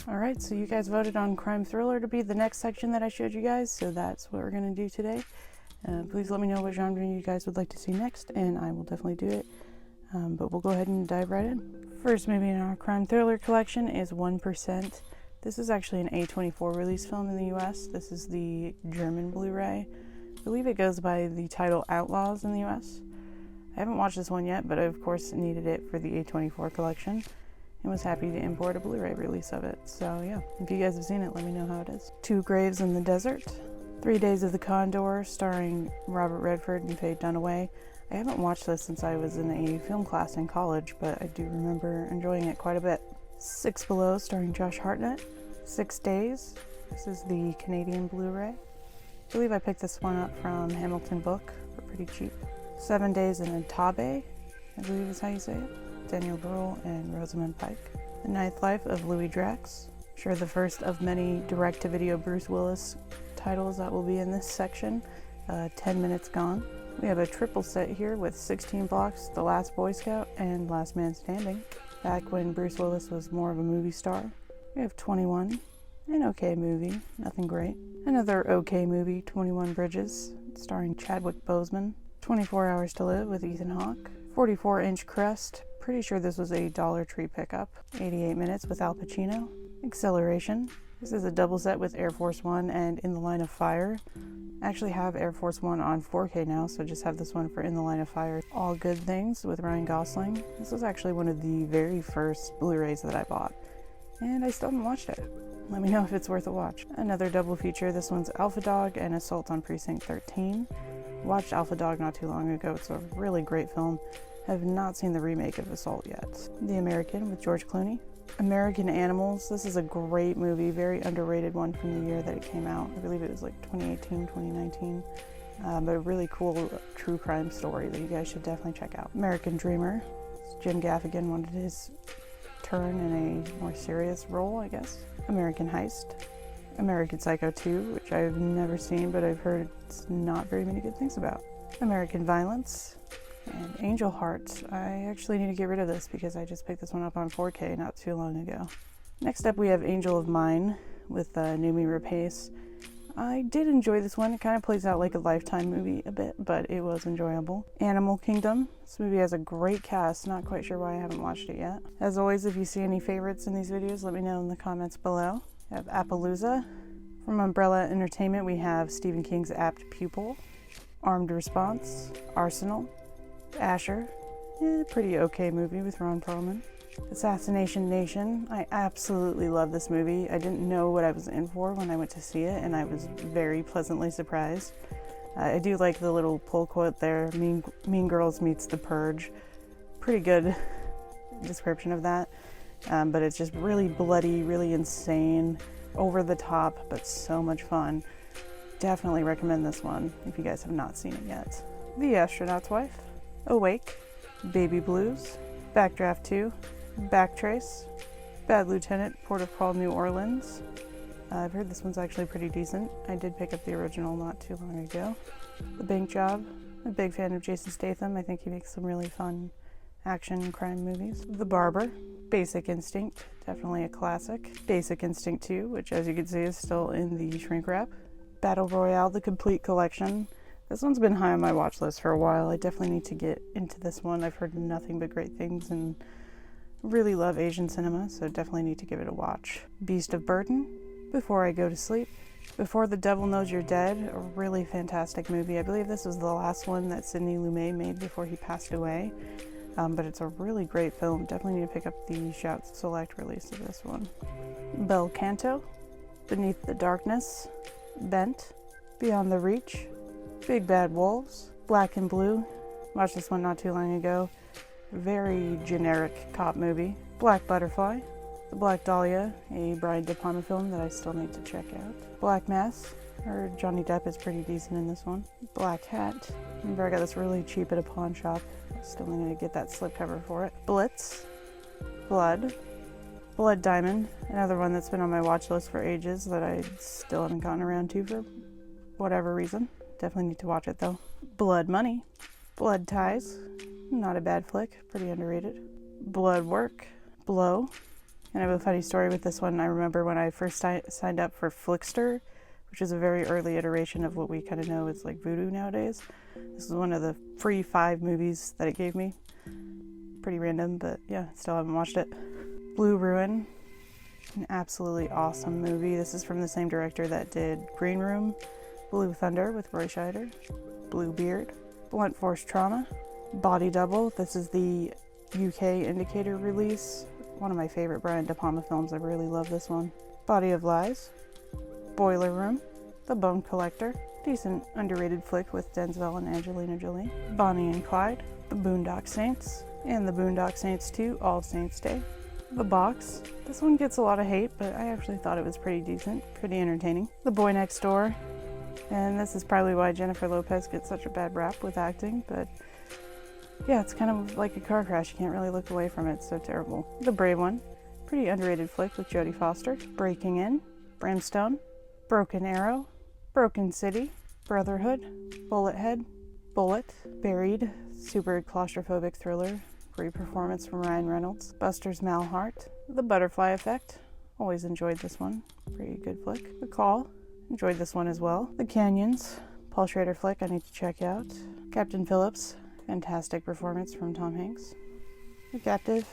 Alright, so you guys voted on Crime Thriller to be the next section that I showed you guys, so that's what we're going to do today. Please let me know what genre you guys would like to see next, and I will definitely do it. But we'll go ahead and dive right in. First movie in our Crime Thriller collection is 1%. This is actually an A24 release film in the US. This is the German Blu-ray. I believe it goes by the title Outlaws in the US. I haven't watched this one yet, but I of course needed it for the A24 collection and was happy to import a Blu-ray release of it. So yeah, if you guys have seen it, let me know how it is. Two Graves in the Desert. 3 Days of the Condor, starring Robert Redford and Faye Dunaway. I haven't watched this since I was in a film class in college, but I do remember enjoying it quite a bit. Six Below, starring Josh Hartnett. 6 Days. This is the Canadian Blu-ray. I believe I picked this one up from Hamilton Book for pretty cheap. 7 Days in Entabe, I believe is how you say it. Daniel Bruhl and Rosamund Pike. The Ninth Life of Louis Drax. Sure, the first of many direct-to-video Bruce Willis titles that will be in this section. 10 Minutes Gone. We have a triple set here with 16 blocks, The Last Boy Scout and Last Man Standing, back when Bruce Willis was more of a movie star. We have 21, an okay movie, nothing great. Another okay movie, 21 Bridges, starring Chadwick Boseman. 24 Hours to Live with Ethan Hawke. 44-Inch Crest, pretty sure this was a Dollar Tree pickup. 88 Minutes with Al Pacino. Acceleration. This is a double set with Air Force One and In the Line of Fire. I actually have Air Force One on 4K now, so just have this one for In the Line of Fire. All Good Things with Ryan Gosling. This was actually one of the very first Blu-rays that I bought, and I still haven't watched it. Let me know if it's worth a watch. Another double feature, this one's Alpha Dog and Assault on Precinct 13. Watched Alpha Dog not too long ago. It's a really great film. Have not seen the remake of Assault yet. The American with George Clooney. American Animals. This is a great movie, very underrated one from the year that it came out. I believe it was like 2018, 2019. But a really cool true crime story that you guys should definitely check out. American Dreamer. Jim Gaffigan wanted his turn in a more serious role, I guess. American Heist. American Psycho 2, which I've never seen, but I've heard it's not very many good things about. American Violence. And Angel Heart. I actually need to get rid of this because I just picked this one up on 4K not too long ago. Next up we have Angel of Mine with Noomi Rapace. I did enjoy this one. It kind of plays out like a Lifetime movie a bit, but it was enjoyable. Animal Kingdom. This movie has a great cast. Not quite sure why I haven't watched it yet. As always, if you see any favorites in these videos, let me know in the comments below. We have Appaloosa. From Umbrella Entertainment, we have Stephen King's Apt Pupil. Armed Response. Arsenal. Asher, pretty okay movie with Ron Perlman. Assassination Nation. I absolutely love this movie. I didn't know what I was in for when I went to see it, and I was very pleasantly surprised. I do like the little pull quote there, Mean Girls meets The Purge. Pretty good description of that, but it's just really bloody, really insane, over the top, but so much fun. Definitely recommend this one if you guys have not seen it yet. The Astronaut's Wife. Awake, Baby Blues, Backdraft 2, Backtrace, Bad Lieutenant, Port of Call, New Orleans. I've heard this one's actually pretty decent. I did pick up the original not too long ago. The Bank Job. I'm a big fan of Jason Statham. I think he makes some really fun action and crime movies. The Barber, Basic Instinct, definitely a classic. Basic Instinct 2, which as you can see is still in the shrink wrap. Battle Royale, the complete collection. This one's been high on my watch list for a while. I definitely need to get into this one. I've heard nothing but great things and really love Asian cinema, so definitely need to give it a watch. Beast of Burden, Before I Go to Sleep, Before the Devil Knows You're Dead, a really fantastic movie. I believe this was the last one that Sidney Lumet made before he passed away, but it's a really great film. Definitely need to pick up the Shout Select release of this one. Bel Canto, Beneath the Darkness, Bent, Beyond the Reach, Big Bad Wolves, Black and Blue. Watched this one not too long ago. Very generic cop movie. Black Butterfly, The Black Dahlia, a Brian De Palma film that I still need to check out. Black Mass, or Johnny Depp is pretty decent in this one. Black Hat. Remember I got this really cheap at a pawn shop. Still need to get that slipcover for it. Blitz, Blood, Blood Diamond, another one that's been on my watch list for ages that I still haven't gotten around to for whatever reason. Definitely need to watch it though. Blood Money, Blood Ties, not a bad flick, pretty underrated. Blood Work, Blow, And I have a funny story with this one. I remember when I first signed up for Flickster, which is a very early iteration of what we kind of know as like Vudu nowadays. This is one of the free 5 movies that it gave me. Pretty random, but yeah, still haven't watched it. Blue Ruin, an absolutely awesome movie. This is from the same director that did Green Room, Blue Thunder with Roy Scheider, Bluebeard, Blunt Force Trauma, Body Double. This is the UK Indicator release. One of my favorite Brian De Palma films. I really love this one. Body of Lies, Boiler Room, The Bone Collector, decent underrated flick with Denzel and Angelina Jolie, Bonnie and Clyde, The Boondock Saints, and The Boondock Saints 2, All Saints Day. The Box. This one gets a lot of hate, but I actually thought it was pretty decent, pretty entertaining. The Boy Next Door, and this is probably why Jennifer Lopez gets such a bad rap with acting, but yeah, it's kind of like a car crash. You can't really look away from it. It's so terrible. The Brave One, pretty underrated flick with Jodie Foster. Breaking In, Brimstone, Broken Arrow, Broken City, Brotherhood, Bullet Head, Bullet, Buried, super claustrophobic thriller. Great performance from Ryan Reynolds. Buster's Malheart, The Butterfly Effect, always enjoyed this one. Pretty good flick. The Call, enjoyed this one as well. The Canyons, Paul Schrader flick I need to check out. Captain Phillips, fantastic performance from Tom Hanks. The Captive,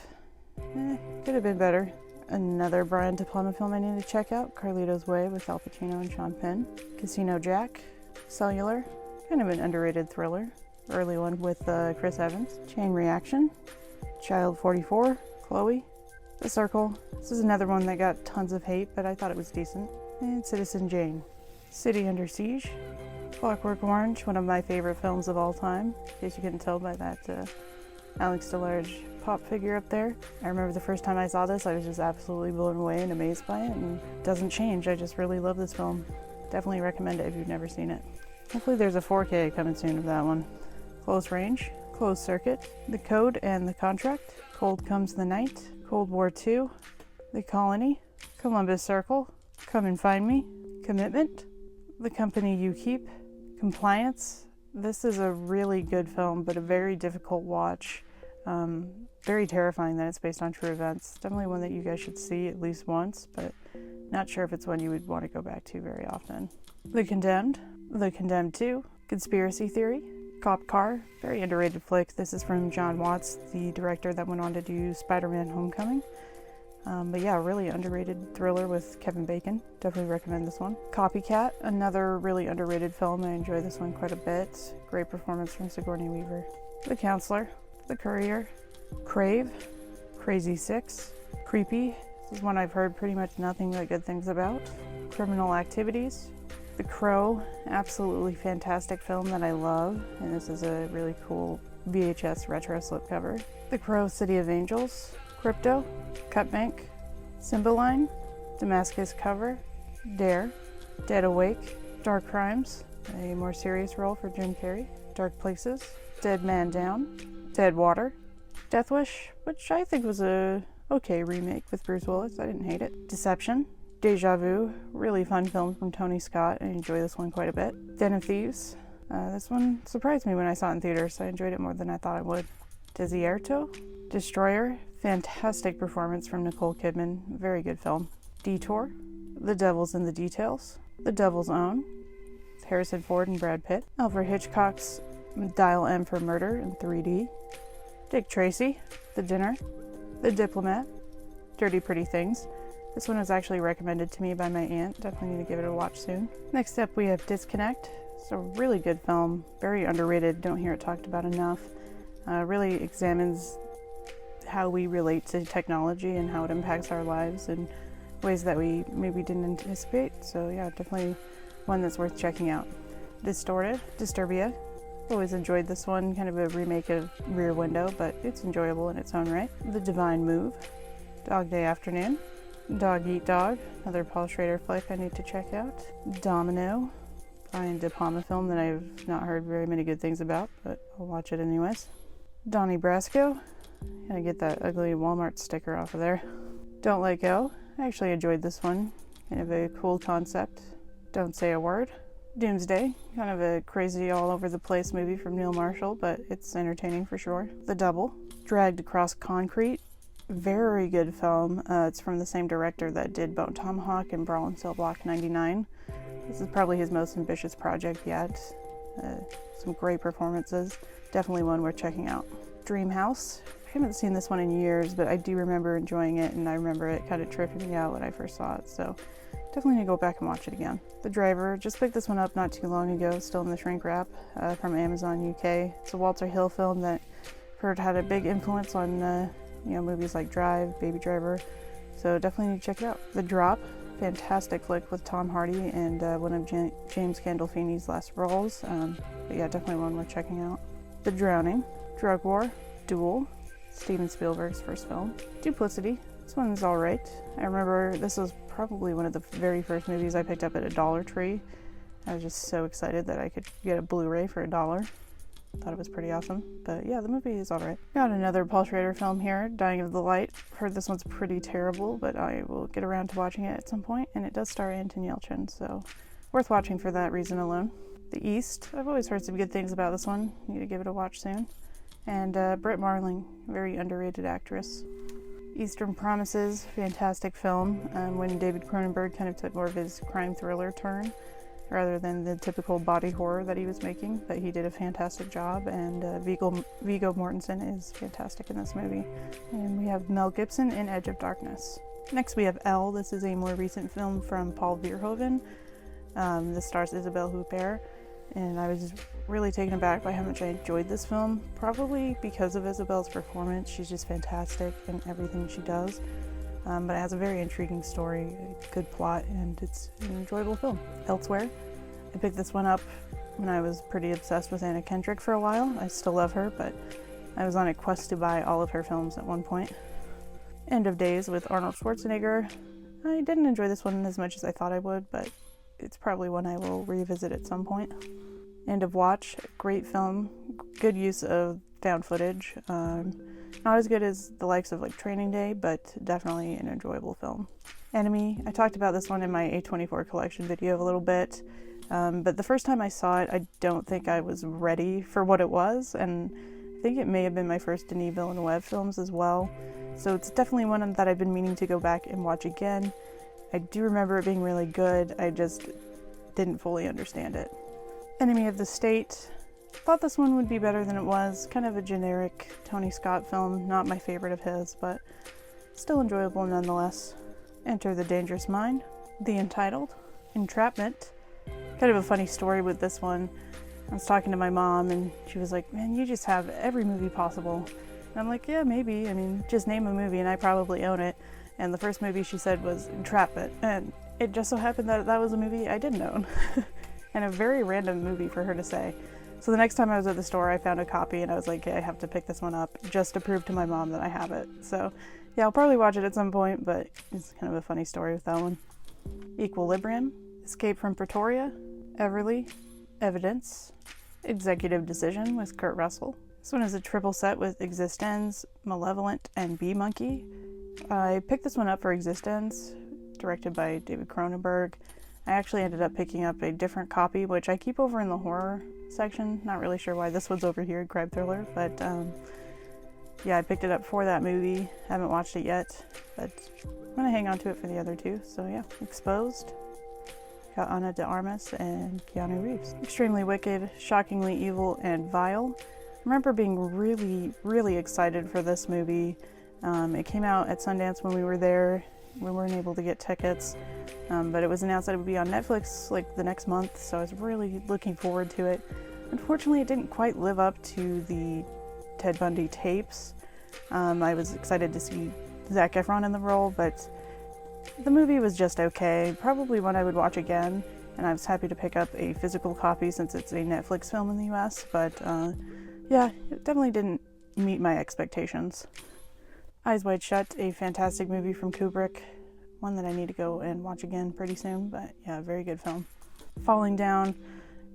could have been better. Another Brian De Palma film I need to check out, Carlito's Way with Al Pacino and Sean Penn. Casino Jack, Cellular, kind of an underrated thriller. Early one with Chris Evans. Chain Reaction, Child 44, Chloe. The Circle, this is another one that got tons of hate, but I thought it was decent. And Citizen Jane. City Under Siege, Clockwork Orange, one of my favorite films of all time, in case you couldn't tell by that Alex DeLarge pop figure up there. I remember the first time I saw this, I was just absolutely blown away and amazed by it, and it doesn't change. I just really love this film. Definitely recommend it if you've never seen it. Hopefully there's a 4K coming soon of that one. Close Range, Closed Circuit, The Code and the Contract, Cold Comes the Night, Cold War II, The Colony, Columbus Circle, Come and Find Me, Commitment, The Company You Keep, Compliance. This is a really good film, but a very difficult watch. Very terrifying that it's based on true events. Definitely one that you guys should see at least once, but not sure if it's one you would want to go back to very often. The Condemned, The Condemned 2, Conspiracy Theory, Cop Car, very underrated flick. This is from John Watts, the director that went on to do Spider-Man Homecoming. But yeah, really underrated thriller with Kevin Bacon. Definitely recommend this one. Copycat, another really underrated film. I enjoy this one quite a bit. Great performance from Sigourney Weaver. The Counselor, The Courier, Crave, Crazy Six, Creepy. This is one I've heard pretty much nothing but good things about. Criminal Activities, The Crow, absolutely fantastic film that I love. And this is a really cool VHS retro slipcover. The Crow, City of Angels, Crypto, Cut Bank, Cymbeline, Damascus Cover, Dare, Dead Awake, Dark Crimes, a more serious role for Jim Carrey, Dark Places, Dead Man Down, Dead Water, Death Wish, which I think was a okay remake with Bruce Willis. I didn't hate it. Deception, Deja Vu, really fun film from Tony Scott. I enjoy this one quite a bit. Den of Thieves, this one surprised me when I saw it in theaters, so I enjoyed it more than I thought I would. Desierto, Destroyer, fantastic performance from Nicole Kidman, very good film. Detour, The Devil's in the Details, The Devil's Own, with Harrison Ford and Brad Pitt. Alfred Hitchcock's Dial M for Murder in 3D. Dick Tracy, The Dinner, The Diplomat, Dirty Pretty Things. This one was actually recommended to me by my aunt. Definitely need to give it a watch soon. Next up we have Disconnect. It's a really good film, very underrated, don't hear it talked about enough. Really examines how we relate to technology and how it impacts our lives in ways that we maybe didn't anticipate. So yeah, definitely one that's worth checking out. Distorted, Disturbia. Always enjoyed this one, kind of a remake of Rear Window, but it's enjoyable in its own right. The Divine Move, Dog Day Afternoon, Dog Eat Dog, another Paul Schrader flick I need to check out. Domino, Brian De Palma film that I've not heard very many good things about, but I'll watch it anyways. Donnie Brasco, gotta get that ugly Walmart sticker off of there. Don't Let Go, I actually enjoyed this one, kind of a cool concept. Don't Say a Word. Doomsday, kind of a crazy all over the place movie from Neil Marshall, but it's entertaining for sure. The Double, Dragged Across Concrete, Very good film. It's from the same director that did Bone Tomahawk and Brawl in Cell Block 99. This is probably his most ambitious project yet. Some great performances. Definitely one worth checking out. Dream House. I haven't seen this one in years, but I do remember enjoying it, and I remember it kind of tripping me out when I first saw it, so definitely need to go back and watch it again. The Driver. Just picked this one up not too long ago, still in the shrink wrap, from Amazon UK. It's a Walter Hill film that I've heard had a big influence on movies like Drive, Baby Driver, so definitely need to check it out. The Drop. Fantastic flick with Tom Hardy and one of James Gandolfini's last roles. But yeah, definitely one worth checking out. The Drowning, Drug War, Duel, Steven Spielberg's first film. Duplicity, this one's alright. I remember this was probably one of the very first movies I picked up at a Dollar Tree. I was just so excited that I could get a Blu-ray for $1. Thought it was pretty awesome, but yeah, the movie is alright. Got another Paul Schrader film here, Dying of the Light. Heard this one's pretty terrible, but I will get around to watching it at some point, and it does star Anton Yelchin, so worth watching for that reason alone. The East, I've always heard some good things about this one. Need to give it a watch soon. And Britt Marling, very underrated actress. Eastern Promises, fantastic film, when David Cronenberg kind of took more of his crime thriller turn, rather than the typical body horror that he was making, but he did a fantastic job, and Viggo Mortensen is fantastic in this movie. And we have Mel Gibson in Edge of Darkness. Next we have Elle. This is a more recent film from Paul Verhoeven. This stars Isabelle Huppert, and I was really taken aback by how much I enjoyed this film, probably because of Isabelle's performance. She's just fantastic in everything she does. But it has a very intriguing story, a good plot, and it's an enjoyable film. Elsewhere, I picked this one up when I was pretty obsessed with Anna Kendrick for a while. I still love her, but I was on a quest to buy all of her films at one point. End of Days with Arnold Schwarzenegger. I didn't enjoy this one as much as I thought I would, but it's probably one I will revisit at some point. End of Watch, great film, good use of found footage. Not as good as the likes of like Training Day, but definitely an enjoyable film. Enemy, I talked about this one in my A24 collection video a little bit, but the first time I saw it, I don't think I was ready for what it was, and I think it may have been my first Denis Villeneuve films as well, so it's definitely one that I've been meaning to go back and watch again. I do remember it being really good, I just didn't fully understand it. Enemy of the State. Thought this one would be better than it was. Kind of a generic Tony Scott film, not my favorite of his, but still enjoyable nonetheless. Enter the Dangerous Mind, The Entitled, Entrapment. Kind of a funny story with this one. I was talking to my mom and she was like, man, you just have every movie possible. And I'm like, yeah, maybe. I mean, just name a movie and I probably own it. And the first movie she said was Entrapment. And it just so happened that that was a movie I didn't own. And a very random movie for her to say. So the next time I was at the store, I found a copy and I was like, yeah, I have to pick this one up just to prove to my mom that I have it. So yeah, I'll probably watch it at some point, but it's kind of a funny story with that one. Equilibrium, Escape from Pretoria, Everly, Evidence, Executive Decision with Kurt Russell. This one is a triple set with Existenz, Malevolent, and Bee Monkey. I picked this one up for Existenz, directed by David Cronenberg. I actually ended up picking up a different copy, which I keep over in the horror section. Not really sure why this one's over here, Crime Thriller, but yeah, I picked it up for that movie. Haven't watched it yet, but I'm gonna hang on to it for the other two. So yeah, Exposed, got Ana de Armas and Keanu Reeves. Extremely Wicked, Shockingly Evil, and Vile. I remember being really excited for this movie. It came out at Sundance when we were there. We weren't able to get tickets, but it was announced that it would be on Netflix like the next month, so I was really looking forward to it. Unfortunately, it didn't quite live up to the Ted Bundy tapes. I was excited to see Zac Efron in the role, but the movie was just okay. Probably one I would watch again, and I was happy to pick up a physical copy since it's a Netflix film in the US, but yeah, it definitely didn't meet my expectations. Eyes Wide Shut, a fantastic movie from Kubrick, one that I need to go and watch again pretty soon, but yeah, very good film. Falling Down,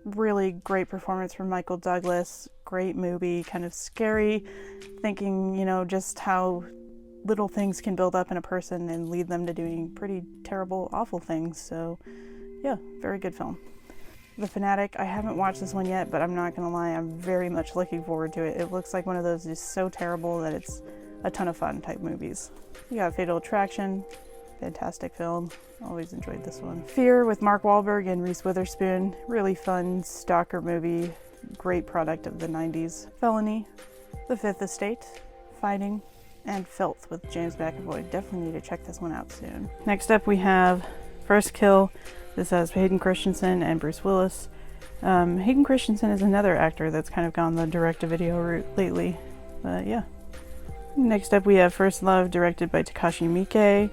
really great performance from Michael Douglas, great movie, kind of scary, thinking, you know, just how little things can build up in a person and lead them to doing pretty terrible, awful things, so yeah, very good film. The Fanatic, I haven't watched this one yet, but I'm not gonna lie, I'm very much looking forward to it. It looks like one of those just so terrible that it's a ton of fun type movies. You got Fatal Attraction, fantastic film. Always enjoyed this one. Fear with Mark Wahlberg and Reese Witherspoon, really fun stalker movie, great product of the 90s. Felony, The Fifth Estate, Fighting, and Filth with James McAvoy. Definitely need to check this one out soon. Next up we have First Kill. This has Hayden Christensen and Bruce Willis. Hayden Christensen is another actor that's kind of gone the direct-to-video route lately, but yeah. Next up we have First Love, directed by Takashi Miike.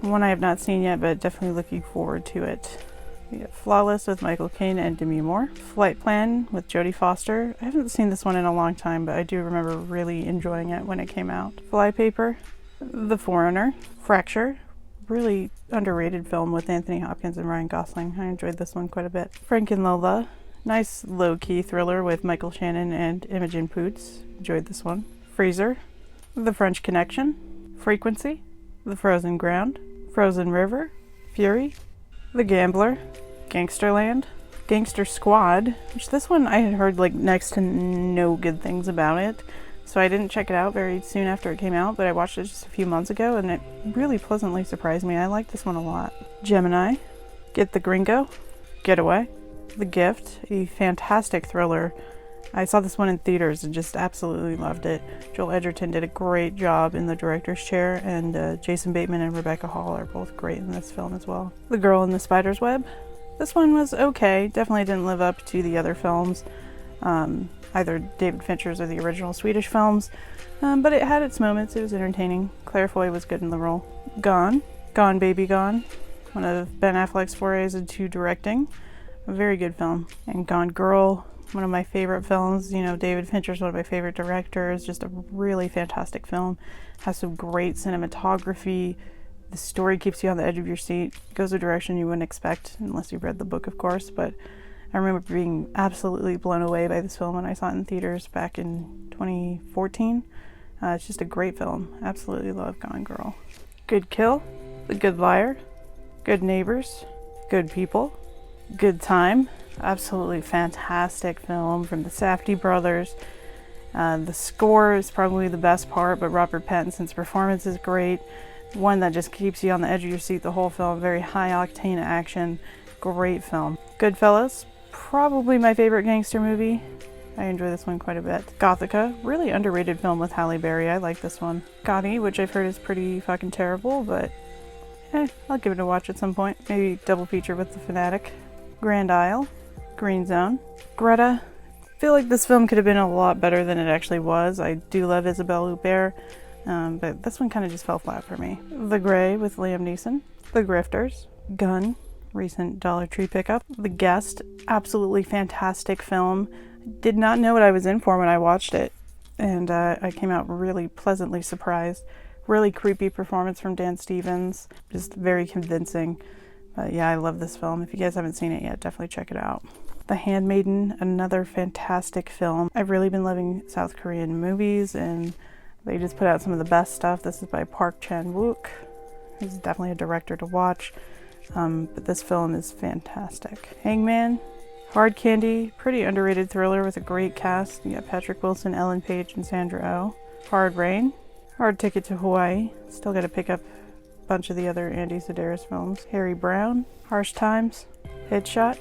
One I have not seen yet, but definitely looking forward to it. We have Flawless with Michael Caine and Demi Moore. Flight Plan with Jodie Foster. I haven't seen this one in a long time, but I do remember really enjoying it when it came out. Flypaper, The Foreigner, Fracture, really underrated film with Anthony Hopkins and Ryan Gosling. I enjoyed this one quite a bit. Frank and Lola, nice low-key thriller with Michael Shannon and Imogen Poots. Enjoyed this one. Freezer, The French Connection, Frequency, The Frozen Ground, Frozen River, Fury, The Gambler, Gangsterland, Gangster Squad, which this one I had heard like next to no good things about it, so I didn't check it out very soon after it came out, but I watched it just a few months ago and it really pleasantly surprised me. I liked this one a lot. Gemini, Get the Gringo, Getaway, The Gift, a fantastic thriller. I saw this one in theaters and just absolutely loved it. Joel Edgerton did a great job in the director's chair, and Jason Bateman and Rebecca Hall are both great in this film as well. The Girl in the Spider's Web. This one was okay. Definitely didn't live up to the other films, either David Fincher's or the original Swedish films, but it had its moments. It was entertaining. Claire Foy was good in the role. Gone. Gone Baby Gone. One of Ben Affleck's forays into directing. A very good film. And Gone Girl, one of my favorite films. You know, David Fincher's one of my favorite directors. Just a really fantastic film. Has some great cinematography. The story keeps you on the edge of your seat. It goes a direction you wouldn't expect unless you've read the book, of course. But I remember being absolutely blown away by this film when I saw it in theaters back in 2014. It's just a great film. Absolutely love Gone Girl. Good Kill, The Good Liar, Good Neighbors, Good People, Good Time. Absolutely fantastic film from the Safdie brothers. The score is probably the best part, but Robert Pattinson's performance is great. One that just keeps you on the edge of your seat the whole film. Very high octane action. Great film. Goodfellas, probably my favorite gangster movie. I enjoy this one quite a bit. Gothica, really underrated film with Halle Berry. I like this one. Gotti, which I've heard is pretty fucking terrible, but I'll give it a watch at some point. Maybe double feature with The Fanatic. Grand Isle, Green Zone. Greta, I feel like this film could have been a lot better than it actually was. I do love Isabelle Huppert, but this one kind of just fell flat for me. The Grey with Liam Neeson. The Grifters. Gun, recent Dollar Tree pickup. The Guest, absolutely fantastic film. Did not know what I was in for when I watched it, and I came out really pleasantly surprised. Really creepy performance from Dan Stevens, just very convincing. But yeah, I love this film. If you guys haven't seen it yet, definitely check it out. The Handmaiden, another fantastic film. I've really been loving South Korean movies, and they just put out some of the best stuff. This is by Park Chan-wook. He's definitely a director to watch, but this film is fantastic. Hangman, Hard Candy, pretty underrated thriller with a great cast. You got Patrick Wilson, Ellen Page, and Sandra Oh. Hard Rain, Hard Ticket to Hawaii. Still got to pick up a bunch of the other Andy Sedaris films. Harry Brown, Harsh Times, Headshot,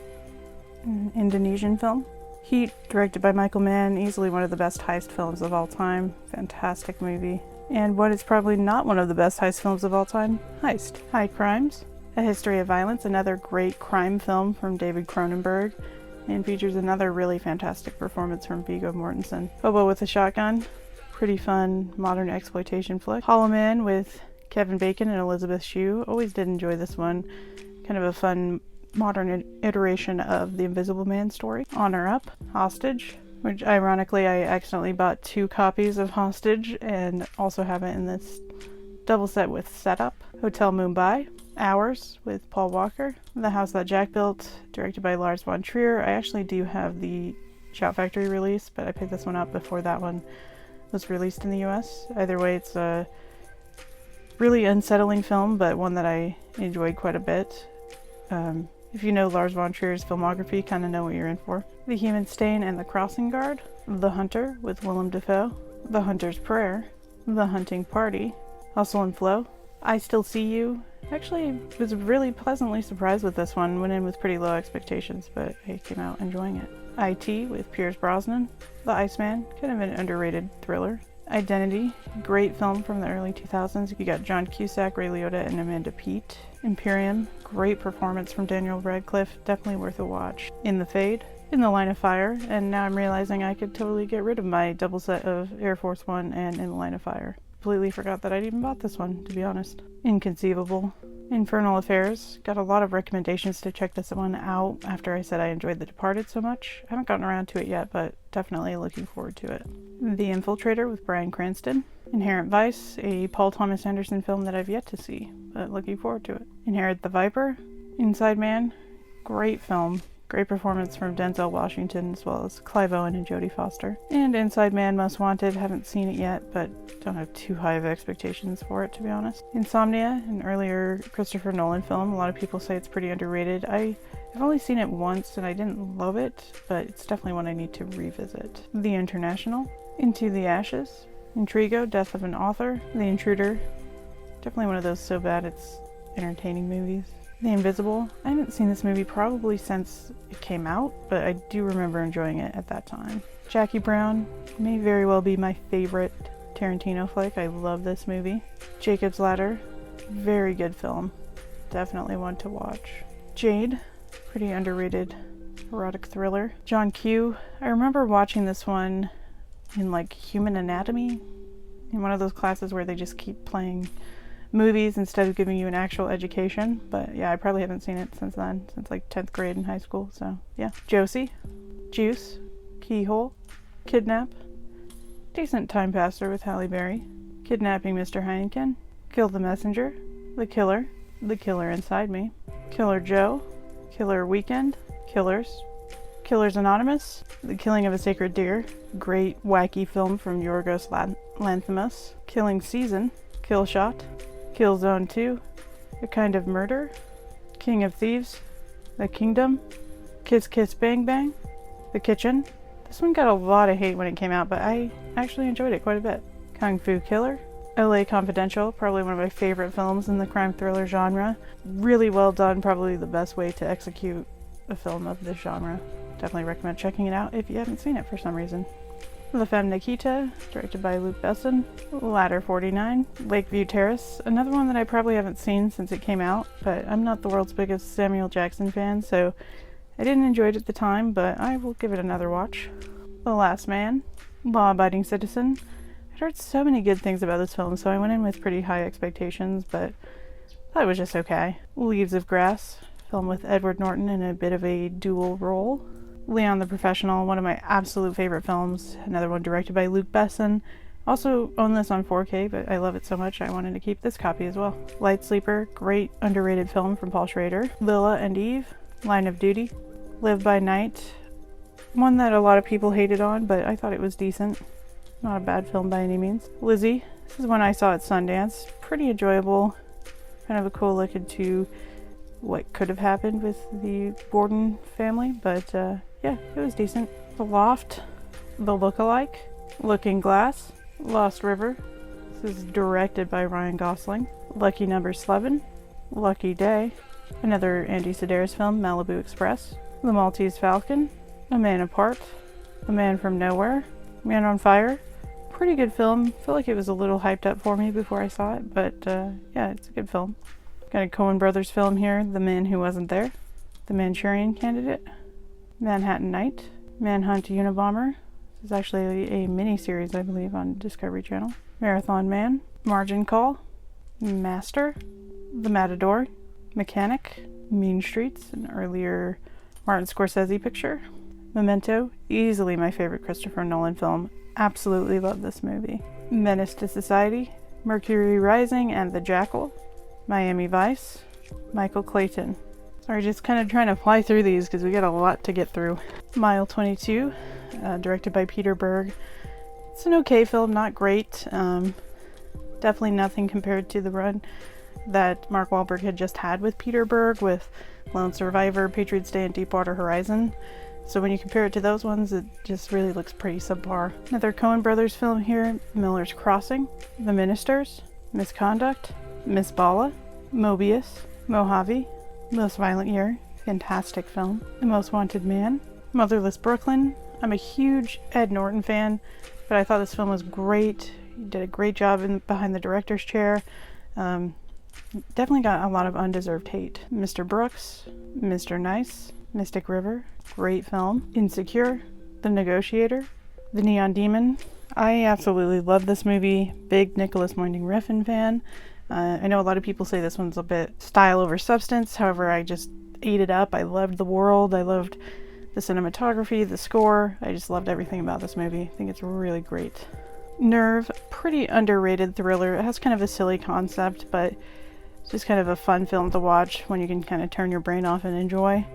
an Indonesian film. Heat, directed by Michael Mann, easily one of the best heist films of all time. Fantastic movie. And what is probably not one of the best heist films of all time, Heist. High Crimes, A History of Violence, another great crime film from David Cronenberg, and features another really fantastic performance from Viggo Mortensen. Hobo with a Shotgun, pretty fun modern exploitation flick. Hollow Man with Kevin Bacon and Elizabeth Shue, always did enjoy this one. Kind of a fun modern iteration of the Invisible Man story. Honor Up, Hostage, which ironically I accidentally bought 2 copies of Hostage and also have it in this double set with Setup. Hotel Mumbai, Hours with Paul Walker. The House That Jack Built, directed by Lars von Trier. I actually do have the Shout Factory release, but I picked this one up before that one was released in the US. Either way, it's a really unsettling film, but one that I enjoyed quite a bit. If you know Lars von Trier's filmography, kind of know what you're in for. The Human Stain and The Crossing Guard. The Hunter with Willem Dafoe. The Hunter's Prayer. The Hunting Party, Hustle and Flow, I Still See You. Actually, was really pleasantly surprised with this one. Went in with pretty low expectations, but I came out enjoying it. IT with Pierce Brosnan, The Iceman, kind of an underrated thriller. Identity, great film from the early 2000s. You got John Cusack, Ray Liotta, and Amanda Peet. Imperium, great performance from Daniel Radcliffe, definitely worth a watch. In the Fade, In the Line of Fire, and now I'm realizing I could totally get rid of my double set of Air Force One and In the Line of Fire. Completely forgot that I'd even bought this one, to be honest. Inconceivable. Infernal Affairs. Got a lot of recommendations to check this one out after I said I enjoyed The Departed so much. I haven't gotten around to it yet, but definitely looking forward to it. The Infiltrator with Bryan Cranston. Inherent Vice, a Paul Thomas Anderson film that I've yet to see, but looking forward to it. Inherit the Viper. Inside Man. Great film. Great performance from Denzel Washington as well as Clive Owen and Jodie Foster. And Inside Man Most Wanted, haven't seen it yet, but don't have too high of expectations for it, to be honest. Insomnia, an earlier Christopher Nolan film. A lot of people say it's pretty underrated. I've only seen it once and I didn't love it, but it's definitely one I need to revisit. The International, Into the Ashes, Intrigo, Death of an Author, The Intruder. Definitely one of those so bad it's entertaining movies. The Invisible. I haven't seen this movie probably since it came out, but I do remember enjoying it at that time. Jackie Brown may very well be my favorite Tarantino flick. I love this movie. Jacob's Ladder. Very good film. Definitely one to watch. Jade. Pretty underrated erotic thriller. John Q. I remember watching this one in like Human Anatomy, in one of those classes where they just keep playing movies instead of giving you an actual education. But yeah, I probably haven't seen it since then, since like 10th grade in high school, so yeah. Josie, Juice, Keyhole, Kidnap, decent time passer with Halle Berry, Kidnapping Mr. Heineken, Kill the Messenger, The Killer, The Killer Inside Me, Killer Joe, Killer Weekend, Killers, Killers Anonymous, The Killing of a Sacred Deer, great wacky film from Yorgos Lanthimos, Killing Season, Kill Shot, Killzone 2, A Kind of Murder, King of Thieves, The Kingdom, Kiss Kiss Bang Bang, The Kitchen. This one got a lot of hate when it came out, but I actually enjoyed it quite a bit. Kung Fu Killer, LA Confidential, probably one of my favorite films in the crime thriller genre. Really well done, probably the best way to execute a film of this genre. Definitely recommend checking it out if you haven't seen it for some reason. La Femme Nikita, directed by Luc Besson. Ladder 49, Lakeview Terrace, another one that I probably haven't seen since it came out, but I'm not the world's biggest Samuel Jackson fan, so I didn't enjoy it at the time, but I will give it another watch. The Last Man, Law Abiding Citizen. I'd heard so many good things about this film, so I went in with pretty high expectations, but I thought it was just okay. Leaves of Grass, film with Edward Norton in a bit of a dual role. Leon the Professional, one of my absolute favorite films. Another one directed by Luc Besson. Also own this on 4K, but I love it so much I wanted to keep this copy as well. Light Sleeper, great underrated film from Paul Schrader. Lila and Eve, Line of Duty. Live by Night, one that a lot of people hated on, but I thought it was decent. Not a bad film by any means. Lizzie, this is one I saw at Sundance. Pretty enjoyable. Kind of a cool look into what could have happened with the Borden family, but yeah, it was decent. The Loft, The Lookalike, Looking Glass, Lost River. This is directed by Ryan Gosling. Lucky Number 11, Lucky Day, another Andy Sedaris film, Malibu Express. The Maltese Falcon, A Man Apart, A Man from Nowhere, Man on Fire. Pretty good film. Feel like it was a little hyped up for me before I saw it, but yeah, it's a good film. Got a Coen Brothers film here, The Man Who Wasn't There, The Manchurian Candidate, Manhattan Night, Manhunt Unabomber. This is actually a mini-series, I believe, on Discovery Channel. Marathon Man, Margin Call, Master, The Matador, Mechanic, Mean Streets, an earlier Martin Scorsese picture. Memento, easily my favorite Christopher Nolan film. Absolutely love this movie. Menace to Society, Mercury Rising and The Jackal, Miami Vice, Michael Clayton. Sorry, just kind of trying to fly through these because we got a lot to get through. Mile 22, directed by Peter Berg. It's an okay film, not great. Definitely nothing compared to the run that Mark Wahlberg had just had with Peter Berg with Lone Survivor, Patriots Day, and Deepwater Horizon. So when you compare it to those ones, it just really looks pretty subpar. Another Coen Brothers film here, Miller's Crossing, The Ministers, Misconduct, Miss Bala, Mobius, Mojave, Most Violent Year, fantastic film, The Most Wanted Man, Motherless Brooklyn. I'm a huge Ed Norton fan, but I thought this film was great. He did a great job behind the director's chair. Definitely got a lot of undeserved hate. Mr. Brooks, Mr. Nice, Mystic River, great film. Insecure, The Negotiator, The Neon Demon. I absolutely love this movie. Big Nicholas Winding Refn fan. I know a lot of people say this one's a bit style over substance. However, I just ate it up. I loved the world. I loved the cinematography, the score. I just loved everything about this movie. I think it's really great. Nerve, pretty underrated thriller. It has kind of a silly concept, but it's just kind of a fun film to watch when you can kind of turn your brain off and enjoy.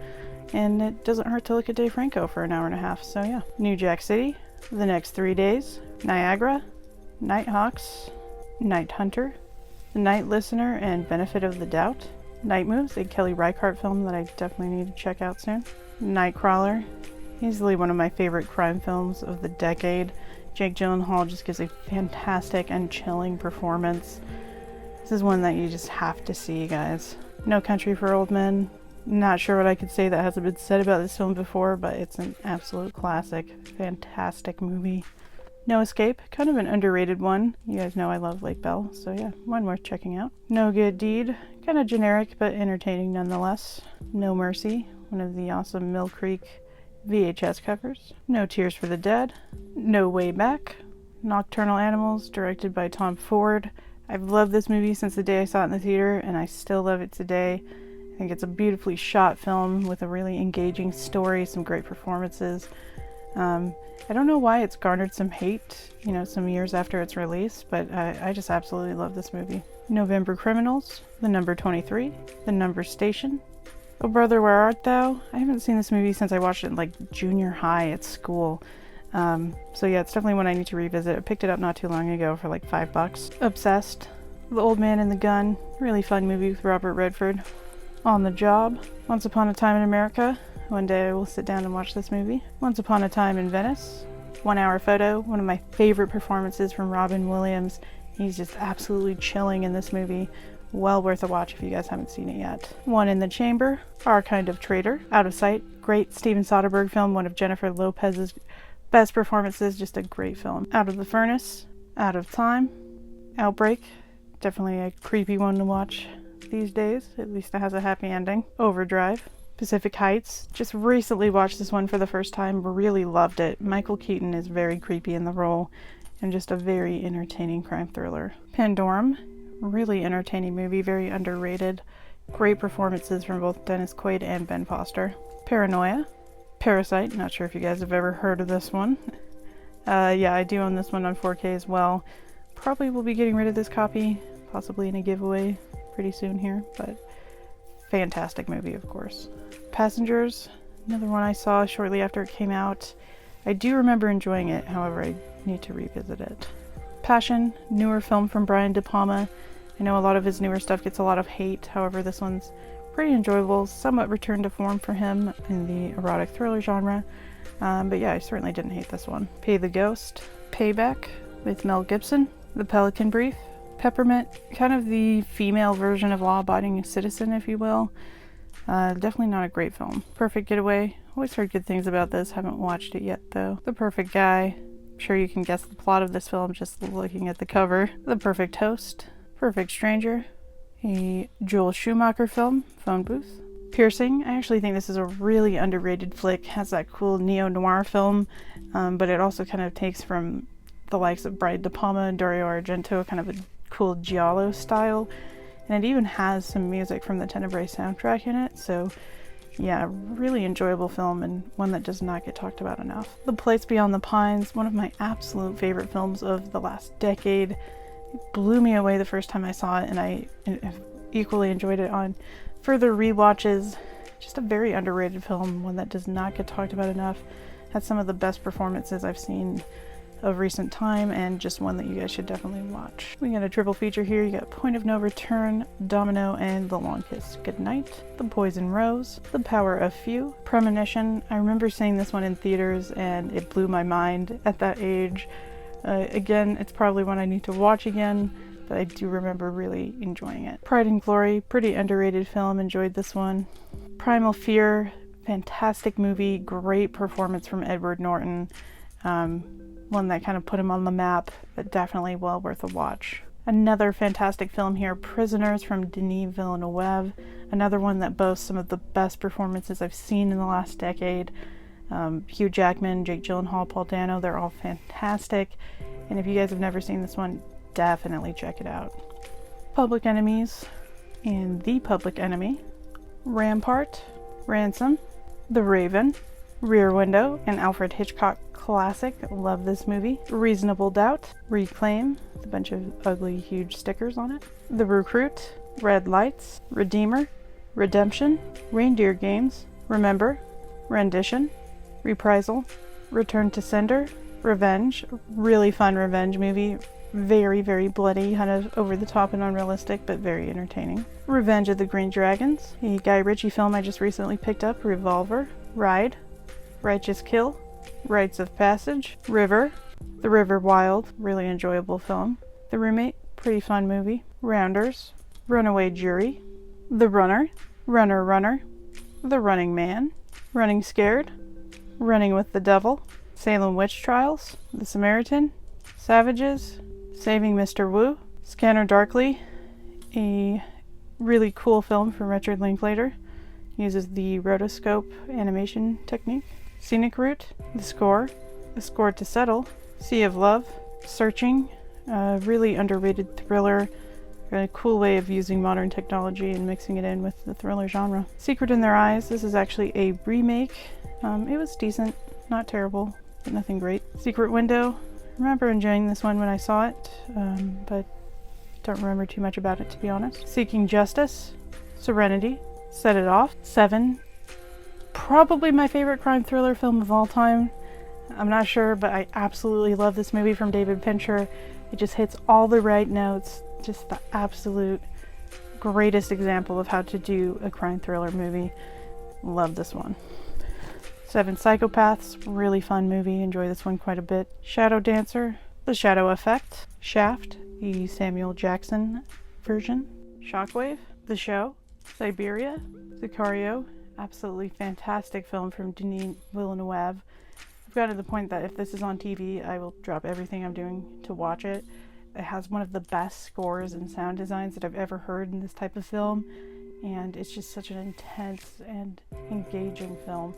And it doesn't hurt to look at Dave Franco for an hour and a half, so yeah. New Jack City, The Next 3 Days, Niagara, Nighthawks, Night Hunter, The Night Listener, and Benefit of the Doubt. Night Moves, a Kelly Reichardt film that I definitely need to check out soon. Nightcrawler, easily one of my favorite crime films of the decade. Jake Gyllenhaal just gives a fantastic and chilling performance. This is one that you just have to see, guys. No Country for Old Men. Not sure what I could say that hasn't been said about this film before, but it's an absolute classic. Fantastic movie. No Escape, kind of an underrated one. You guys know I love Lake Bell, so yeah, one worth checking out. No Good Deed, kind of generic but entertaining nonetheless. No Mercy, one of the awesome Mill Creek VHS covers. No Tears for the Dead. No Way Back. Nocturnal Animals, directed by Tom Ford. I've loved this movie since the day I saw it in the theater, and I still love it today. I think it's a beautifully shot film with a really engaging story, some great performances. I don't know why it's garnered some hate, some years after its release, but I just absolutely love this movie. November Criminals, The Number 23, The Number Station, Oh Brother, Where Art Thou? I haven't seen this movie since I watched it in like junior high at school. So yeah, it's definitely one I need to revisit. I picked it up not too long ago for like $5. Obsessed, The Old Man and the Gun, really fun movie with Robert Redford. On the Job, Once Upon a Time in America. One day I will sit down and watch this movie. Once Upon a Time in Venice. 1 Hour Photo, one of my favorite performances from Robin Williams. He's just absolutely chilling in this movie. Well worth a watch if you guys haven't seen it yet. One in the Chamber, Our Kind of Traitor. Out of Sight, great Steven Soderbergh film, one of Jennifer Lopez's best performances, just a great film. Out of the Furnace, Out of Time, Outbreak, definitely a creepy one to watch these days. At least it has a happy ending. Overdrive. Pacific Heights. Just recently watched this one for the first time. Really loved it. Michael Keaton is very creepy in the role and just a very entertaining crime thriller. Pandorum. Really entertaining movie. Very underrated. Great performances from both Dennis Quaid and Ben Foster. Paranoia. Parasite. Not sure if you guys have ever heard of this one. Yeah, I do own this one on 4K as well. Probably will be getting rid of this copy. Possibly in a giveaway pretty soon here, but fantastic movie, of course. Passengers, another one I saw shortly after it came out. I do remember enjoying it, however, I need to revisit it. Passion, newer film from Brian De Palma. I know a lot of his newer stuff gets a lot of hate, however, this one's pretty enjoyable, somewhat returned to form for him in the erotic thriller genre. But yeah, I certainly didn't hate this one. Pay the Ghost, Payback with Mel Gibson, The Pelican Brief, Peppermint, kind of the female version of Law Abiding Citizen, if you will. Definitely not a great film. Perfect Getaway, always heard good things about this, haven't watched it yet though. The Perfect Guy, I'm sure you can guess the plot of this film just looking at the cover. The Perfect Host, Perfect Stranger, a Joel Schumacher film, Phone Booth. Piercing, I actually think this is a really underrated flick, has that cool neo-noir film, but it also kind of takes from the likes of Brian De Palma and Dario Argento, kind of a cool giallo style, and it even has some music from the Tenebrae soundtrack in it, so yeah, really enjoyable film and one that does not get talked about enough. The Place Beyond the Pines, one of my absolute favorite films of the last decade. It blew me away the first time I saw it, and I equally enjoyed it on further rewatches. Just a very underrated film, one that does not get talked about enough. Has some of the best performances I've seen of recent time and just one that you guys should definitely watch. We got a triple feature here. You got Point of No Return, Domino, and The Long Kiss Goodnight. The Poison Rose, The Power of Few, Premonition. I remember seeing this one in theaters and it blew my mind at that age. Again, it's probably one I need to watch again, but I do remember really enjoying it. Pride and Glory, pretty underrated film, enjoyed this one. Primal Fear, fantastic movie, great performance from Edward Norton. One that kind of put him on the map, but definitely well worth a watch. Another fantastic film here, Prisoners from Denis Villeneuve. Another one that boasts some of the best performances I've seen in the last decade. Hugh Jackman, Jake Gyllenhaal, Paul Dano, they're all fantastic. And if you guys have never seen this one, definitely check it out. Public Enemies and The Public Enemy. Rampart, Ransom, The Raven, Rear Window, an Alfred Hitchcock classic. Love this movie. Reasonable Doubt, Reclaim, with a bunch of ugly huge stickers on it. The Recruit, Red Lights, Redeemer, Redemption, Reindeer Games, Remember, Rendition, Reprisal, Return to Sender, Revenge, really fun revenge movie. Very, very bloody, kind of over the top and unrealistic, but very entertaining. Revenge of the Green Dragons, a Guy Ritchie film I just recently picked up. Revolver, Ride, Righteous Kill, Rites of Passage, River, The River Wild, really enjoyable film. The Roommate, pretty fun movie. Rounders, Runaway Jury, The Runner, Runner Runner, The Running Man, Running Scared, Running with the Devil, Salem Witch Trials, The Samaritan, Savages, Saving Mr. Wu, Scanner Darkly, a really cool film from Richard Linklater. Uses the rotoscope animation technique. Scenic Route, The Score to Settle, Sea of Love, Searching, a really underrated thriller, a cool way of using modern technology and mixing it in with the thriller genre. Secret in Their Eyes, this is actually a remake. It was decent, not terrible, but nothing great. Secret Window, I remember enjoying this one when I saw it, but don't remember too much about it to be honest. Seeking Justice, Serenity, Set It Off, Seven, probably my favorite crime thriller film of all time. I'm not sure, but I absolutely love this movie from David Fincher. It just hits all the right notes, just the absolute greatest example of how to do a crime thriller movie. Love this one. Seven Psychopaths, really fun movie, enjoy this one quite a bit. Shadow Dancer, The Shadow Effect, Shaft, the Samuel Jackson version. Shockwave, The Show, Siberia, Sicario, absolutely fantastic film from Denis Villeneuve. I've gotten to the point that if this is on TV, I will drop everything I'm doing to watch it. It has one of the best scores and sound designs that I've ever heard in this type of film, and it's just such an intense and engaging film.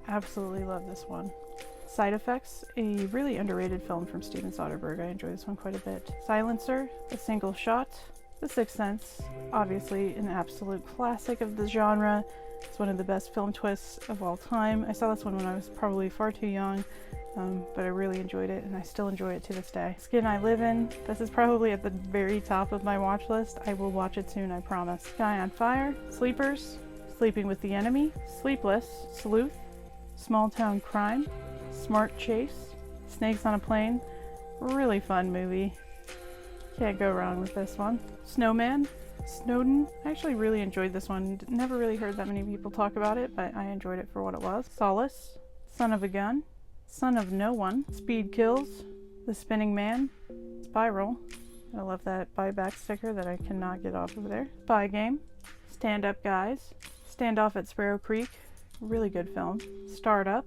Absolutely love this one. Side Effects, a really underrated film from Steven Soderbergh. I enjoy this one quite a bit. Silencer, A Single Shot, The Sixth Sense, obviously an absolute classic of the genre. It's one of the best film twists of all time. I saw this one when I was probably far too young, but I really enjoyed it, and I still enjoy it to this day. Skin I Live In, this is probably at the very top of my watch list. I will watch it soon, I promise. Sky on Fire, Sleepers, Sleeping with the Enemy, Sleepless, Sleuth, Small Town Crime, Smart Chase, Snakes on a Plane, really fun movie. Can't go wrong with this one. Snowman, Snowden, I actually really enjoyed this one. Never really heard that many people talk about it, but I enjoyed it for what it was. Solace, Son of a Gun, Son of No One, Speed Kills, The Spinning Man, Spiral, I love that buyback sticker that I cannot get off of there. Spy Game, Stand Up Guys, Standoff at Sparrow Creek, really good film. Startup,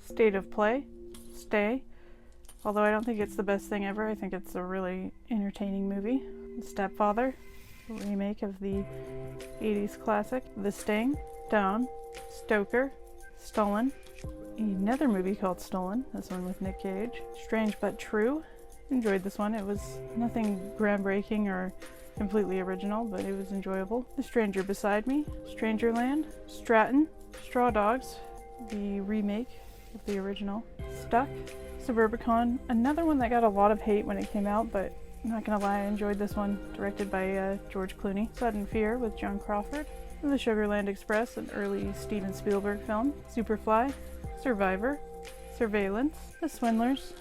State of Play, Stay, although I don't think it's the best thing ever. I think it's a really entertaining movie. The Stepfather, a remake of the 80s classic. The Sting, Down, Stoker, Stolen, another movie called Stolen, this one with Nick Cage. Strange But True, enjoyed this one. It was nothing groundbreaking or completely original, but it was enjoyable. The Stranger Beside Me, Strangerland, Stratton, Straw Dogs, the remake of the original. Stuck, Suburbicon, another one that got a lot of hate when it came out, but I'm not gonna lie, I enjoyed this one, directed by George Clooney. Sudden Fear with Joan Crawford. The Sugarland Express, an early Steven Spielberg film. Superfly, Survivor, Surveillance, The Swindlers,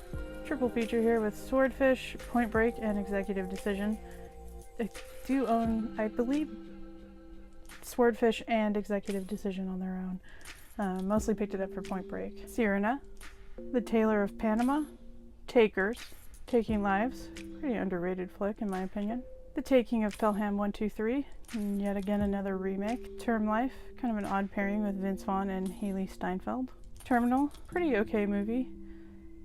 Triple feature here with Swordfish, Point Break, and Executive Decision. I do own, I believe, Swordfish and Executive Decision on their own. Mostly picked it up for Point Break. Sirena, The Tailor of Panama, Takers, Taking Lives, pretty underrated flick in my opinion. The Taking of Pelham 123, and yet again another remake. Term Life, kind of an odd pairing with Vince Vaughn and Haley Steinfeld. Terminal, pretty okay movie,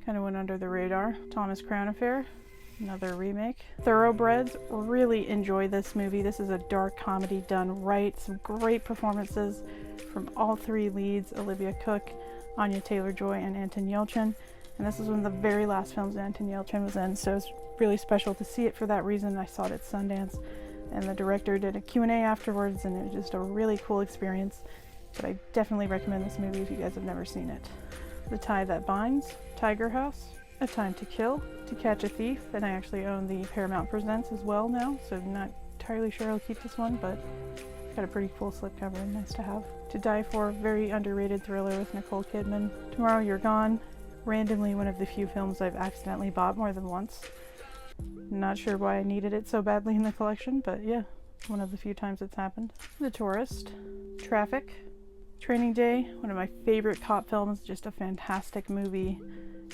kind of went under the radar. Thomas Crown Affair, another remake. Thoroughbreds, really enjoy this movie. This is a dark comedy done right. Some great performances from all three leads, Olivia Cooke, Anya Taylor-Joy, and Anton Yelchin. And this is one of the very last films Anton Yelchin was in, so it's really special to see it for that reason. I saw it at Sundance, and the director did a Q&A afterwards, and it was just a really cool experience. But I definitely recommend this movie if you guys have never seen it. The Tie That Binds, Tiger House, A Time to Kill, To Catch a Thief, and I actually own the Paramount Presents as well now, so I'm not entirely sure I'll keep this one, but it's got a pretty cool slipcover and nice to have. To Die For, very underrated thriller with Nicole Kidman. Tomorrow You're Gone, randomly one of the few films I've accidentally bought more than once. Not sure why I needed it so badly in the collection, but yeah, one of the few times it's happened. The Tourist, Traffic, Training Day, one of my favorite cop films, just a fantastic movie.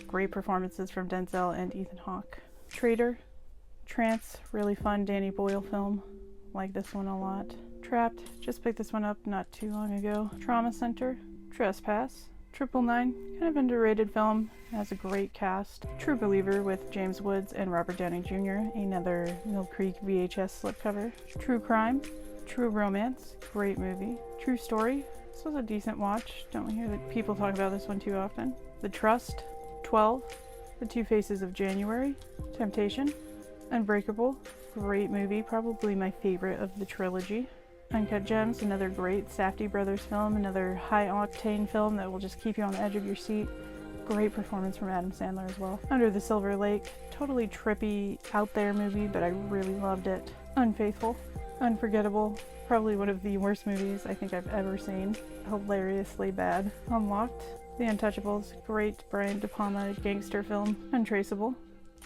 Great performances from Denzel and Ethan Hawke. Traitor, Trance, really fun Danny Boyle film. Like this one a lot. Trapped, just picked this one up not too long ago. Trauma Center, Trespass, 999, kind of underrated film, has a great cast. True Believer with James Woods and Robert Downey Jr., another Mill Creek VHS slipcover. True Crime, True Romance, great movie. True Story, this was a decent watch, don't hear that people talk about this one too often. The Trust, 12, The Two Faces of January, Temptation, Unbreakable, great movie, probably my favorite of the trilogy. Uncut Gems, another great Safdie brothers film, another high-octane film that will just keep you on the edge of your seat. Great performance from Adam Sandler as well. Under the Silver Lake, totally trippy, out there movie, but I really loved it. Unfaithful, Unforgettable, probably one of the worst movies I think I've ever seen. Hilariously bad. Unlocked, The Untouchables, great Brian De Palma gangster film. Untraceable,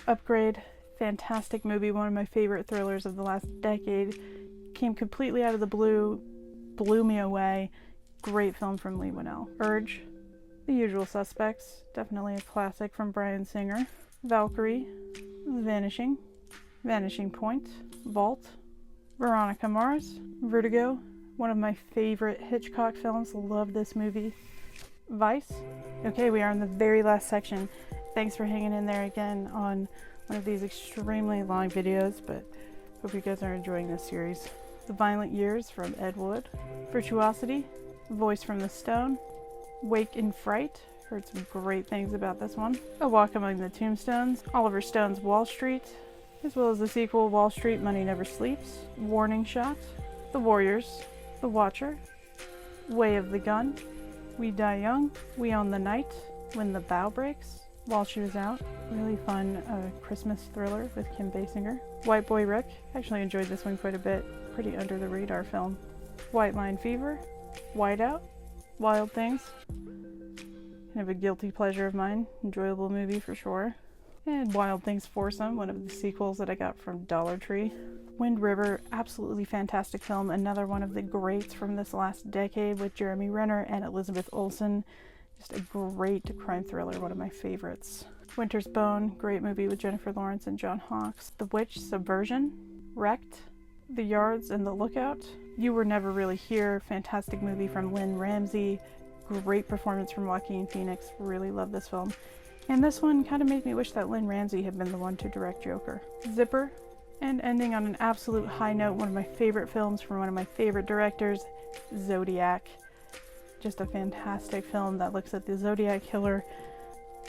Upgrade, fantastic movie, one of my favorite thrillers of the last decade. Came completely out of the blue, blew me away. Great film from Lee Winnell. Urge, The Usual Suspects, definitely a classic from Bryan Singer. Valkyrie, Vanishing, Vanishing Point, Vault, Veronica Mars, Vertigo, one of my favorite Hitchcock films, love this movie. Vice. Okay, we are in the very last section. Thanks for hanging in there again on one of these extremely long videos, but hope you guys are enjoying this series. The Violent Years from Ed Wood. Virtuosity, Voice from the Stone. Wake in Fright, heard some great things about this one. A Walk Among the Tombstones. Oliver Stone's Wall Street, as well as the sequel Wall Street, Money Never Sleeps. Warning Shot, The Warriors, The Watcher, Way of the Gun, We Die Young, We Own the Night, When the Bow Breaks, While She Was Out, really fun Christmas thriller with Kim Basinger. White Boy Rick, actually enjoyed this one quite a bit, pretty under the radar film. White Line Fever, Whiteout, Wild Things, kind of a guilty pleasure of mine, enjoyable movie for sure. And Wild Things Foursome, one of the sequels that I got from Dollar Tree. Wind River, absolutely fantastic film, another one of the greats from this last decade with Jeremy Renner and Elizabeth Olsen. Just a great crime thriller, one of my favorites. Winter's Bone, great movie with Jennifer Lawrence and John Hawkes. The Witch, Subversion, Wrecked, The Yards and The Lookout. You Were Never Really Here, fantastic movie from Lynn Ramsey. Great performance from Joaquin Phoenix, really love this film. And this one kind of made me wish that Lynn Ramsey had been the one to direct Joker. Zipper, and ending on an absolute high note, one of my favorite films from one of my favorite directors, Zodiac. Just a fantastic film that looks at the Zodiac Killer.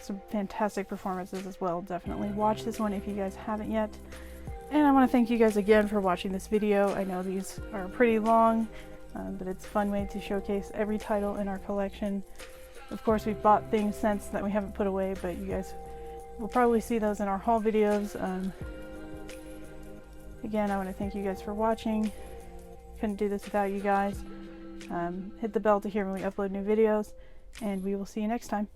Some fantastic performances as well. Definitely watch this one if you guys haven't yet. And I want to thank you guys again for watching this video. I know these are pretty long, but it's a fun way to showcase every title in our collection. Of course, we've bought things since that we haven't put away, but you guys will probably see those in our haul videos. Again, I want to thank you guys for watching. Couldn't do this without you guys. Hit the bell to hear when we upload new videos, and we will see you next time.